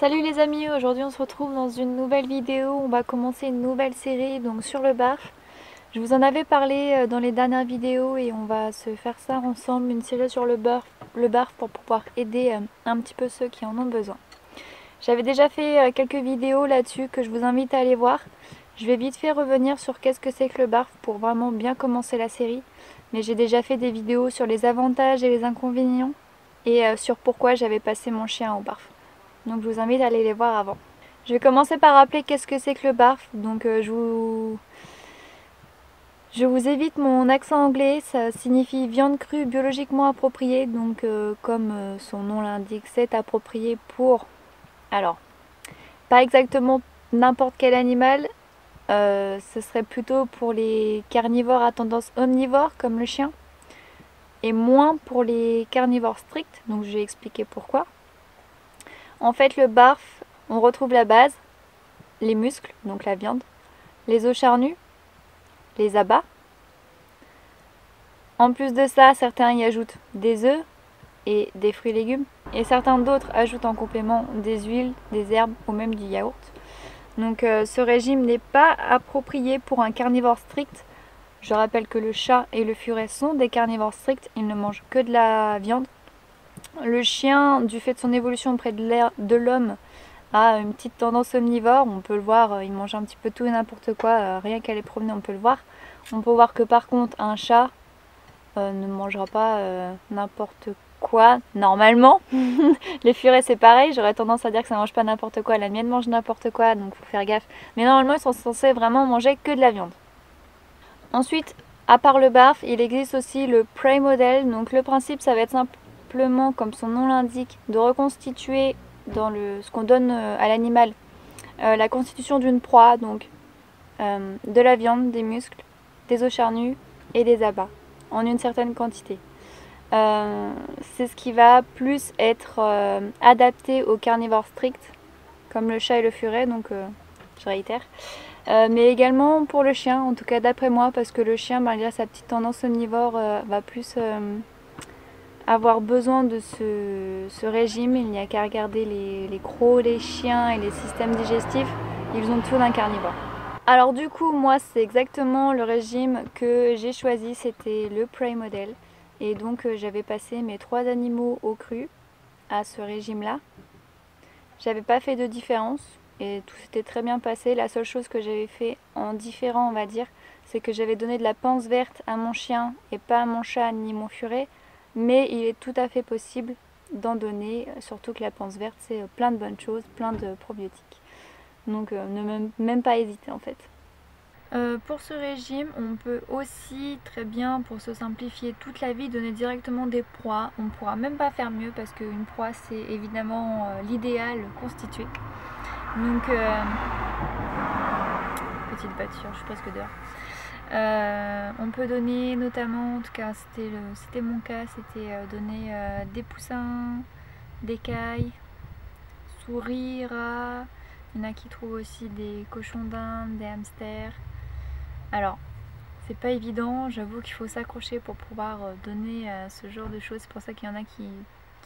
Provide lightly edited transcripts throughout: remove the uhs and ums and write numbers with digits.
Salut les amis, aujourd'hui on se retrouve dans une nouvelle vidéo. On va commencer une nouvelle série donc sur le barf. Je vous en avais parlé dans les dernières vidéos et on va se faire ça ensemble, une série sur le barf pour pouvoir aider un petit peu ceux qui en ont besoin. J'avais déjà fait quelques vidéos là-dessus que je vous invite à aller voir. Je vais vite fait revenir sur qu'est-ce que c'est que le barf pour vraiment bien commencer la série. Mais j'ai déjà fait des vidéos sur les avantages et les inconvénients et sur pourquoi j'avais passé mon chien au barf. Donc je vous invite à aller les voir avant. Je vais commencer par rappeler qu'est-ce que c'est que le barf. Donc je vous évite mon accent anglais, ça signifie viande crue biologiquement appropriée. Donc comme son nom l'indique, c'est approprié pour... Alors, pas exactement n'importe quel animal, ce serait plutôt pour les carnivores à tendance omnivore comme le chien. Et moins pour les carnivores stricts, donc je vais expliquer pourquoi. En fait, le barf, on retrouve la base, les muscles, donc la viande, les os charnus, les abats. En plus de ça, certains y ajoutent des œufs et des fruits et légumes. Et certains d'autres ajoutent en complément des huiles, des herbes ou même du yaourt. Donc ce régime n'est pas approprié pour un carnivore strict. Je rappelle que le chat et le furet sont des carnivores stricts, ils ne mangent que de la viande. Le chien, du fait de son évolution auprès de l'homme, a une petite tendance omnivore. On peut le voir, il mange un petit peu tout et n'importe quoi, rien qu'à les promener on peut le voir. On peut voir que par contre un chat ne mangera pas n'importe quoi normalement. Les furets c'est pareil, j'aurais tendance à dire que ça mange pas n'importe quoi. La mienne mange n'importe quoi, donc faut faire gaffe. Mais normalement ils sont censés vraiment manger que de la viande. Ensuite, à part le barf, il existe aussi le prey model. Donc le principe ça va être simplement, comme son nom l'indique, de reconstituer dans ce qu'on donne à l'animal la constitution d'une proie, donc de la viande, des muscles, des os charnus et des abats en une certaine quantité. C'est ce qui va plus être adapté aux carnivores stricts comme le chat et le furet, donc je réitère. Mais également pour le chien, en tout cas d'après moi, parce que le chien, malgré sa petite tendance omnivore, va plus avoir besoin de ce régime. Il n'y a qu'à regarder les crocs des chiens et les systèmes digestifs, ils ont tout d'un carnivore. Alors du coup, moi c'est exactement le régime que j'ai choisi, c'était le prey model. Et donc j'avais passé mes 3 animaux au cru à ce régime-là. J'avais pas fait de différence et tout s'était très bien passé. La seule chose que j'avais fait en différent, on va dire, c'est que j'avais donné de la panse verte à mon chien et pas à mon chat ni mon furet. Mais il est tout à fait possible d'en donner, surtout que la panse verte c'est plein de bonnes choses, plein de probiotiques. Donc ne même pas hésiter en fait. Pour ce régime, on peut aussi très bien, pour se simplifier toute la vie, donner directement des proies. On ne pourra même pas faire mieux parce qu'une proie c'est évidemment l'idéal constitué. Donc, petite voiture, je suis presque dehors. On peut donner notamment, en tout cas c'était mon cas, c'était donner des poussins, des cailles, souris, rats. Il y en a qui trouvent aussi des cochons d'Inde, des hamsters. Alors, c'est pas évident, j'avoue qu'il faut s'accrocher pour pouvoir donner ce genre de choses. C'est pour ça qu'il y en a qui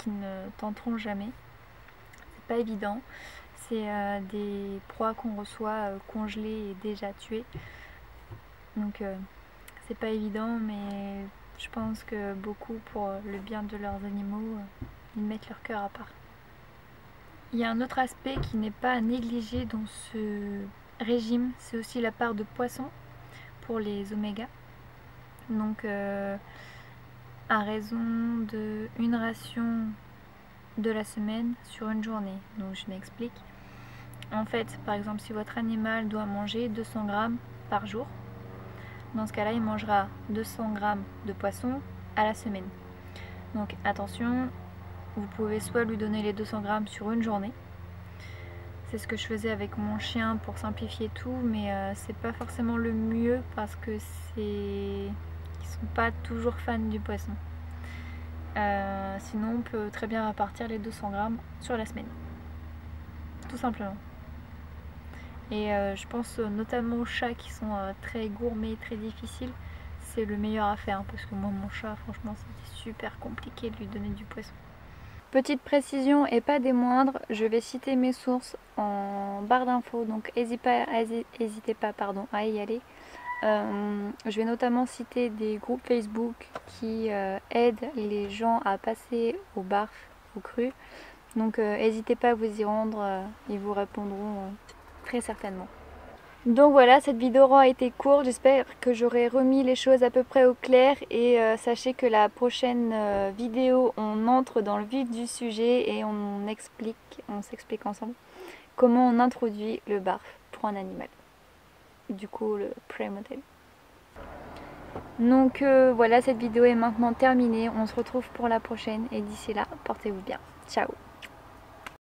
ne tenteront jamais. C'est pas évident. C'est des proies qu'on reçoit congelées et déjà tuées. Donc c'est pas évident, mais je pense que beaucoup, pour le bien de leurs animaux, ils mettent leur cœur à part. Il y a un autre aspect qui n'est pas à négliger dans ce régime, c'est aussi la part de poisson pour les oméga. Donc à raison de une ration de la semaine sur une journée. Donc je m'explique. En fait, par exemple, si votre animal doit manger 200 grammes par jour, dans ce cas-là, il mangera 200 grammes de poisson à la semaine. Donc attention, vous pouvez soit lui donner les 200 grammes sur une journée. C'est ce que je faisais avec mon chien pour simplifier tout, mais c'est pas forcément le mieux parce que ils sont pas toujours fans du poisson. Sinon, on peut très bien répartir les 200 grammes sur la semaine, tout simplement. Et je pense notamment aux chats qui sont très gourmets, très difficiles, c'est le meilleur à faire parce que moi, mon chat, franchement, c'était super compliqué de lui donner du poisson. Petite précision et pas des moindres, je vais citer mes sources en barre d'infos, donc n'hésitez pas à y aller. Je vais notamment citer des groupes Facebook qui aident les gens à passer au barf, au cru. Donc n'hésitez pas à vous y rendre, ils vous répondront très certainement. Donc voilà, cette vidéo aura été courte, j'espère que j'aurai remis les choses à peu près au clair et sachez que la prochaine vidéo, on entre dans le vif du sujet et on s'explique ensemble comment on introduit le barf pour un animal. Du coup, le pré-modèle. Donc voilà, cette vidéo est maintenant terminée, on se retrouve pour la prochaine et d'ici là, portez-vous bien. Ciao!